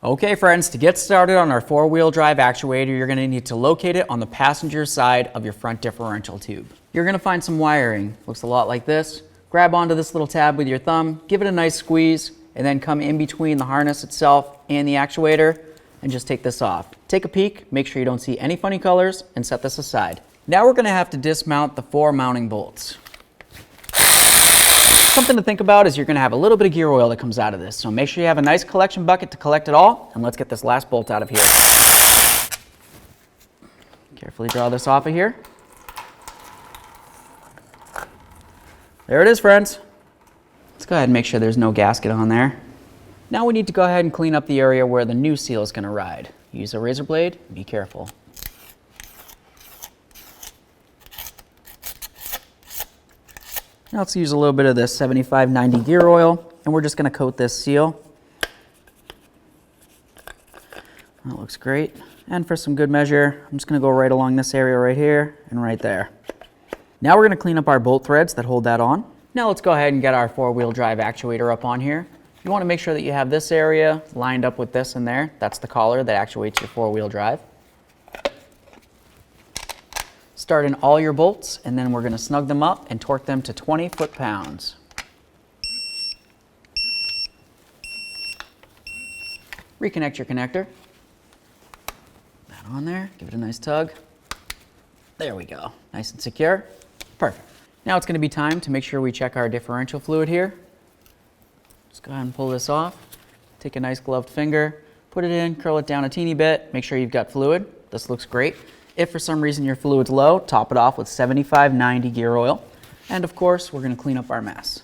Okay friends, to get started on our four-wheel drive actuator, you're going to need to locate it on the passenger side of your front differential tube. You're going to find some wiring. Looks a lot like this. Grab onto this little tab with your thumb, give it a nice squeeze, and then come in between the harness itself and the actuator and just take this off. Take a peek, make sure you don't see any funny colors, and set this aside. Now we're going to have to dismount the 4 mounting bolts. Something to think about is you're going to have a little bit of gear oil that comes out of this, so make sure you have a nice collection bucket to collect it all, and let's get this last bolt out of here. Carefully draw this off of here. There it is, friends. Let's go ahead and make sure there's no gasket on there. Now we need to go ahead and clean up the area where the new seal is going to ride. Use a razor blade, be careful. Now let's use a little bit of this 75-90 gear oil, and we're just going to coat this seal. That looks great. And for some good measure, I'm just going to go right along this area right here and right there. Now we're going to clean up our bolt threads that hold that on. Now let's go ahead and get our four-wheel drive actuator up on here. You want to make sure that you have this area lined up with this in there. That's the collar that actuates your four-wheel drive. Start in all your bolts, and then we're going to snug them up and torque them to 20 foot-pounds. Reconnect your connector. That on there, give it a nice tug. There we go, nice and secure. Perfect. Now it's going to be time to make sure we check our differential fluid here. Just go ahead and pull this off. Take a nice gloved finger, put it in, curl it down a teeny bit, make sure you've got fluid. This looks great. If for some reason your fluid's low, top it off with 75-90 gear oil. And of course, we're going to clean up our mess.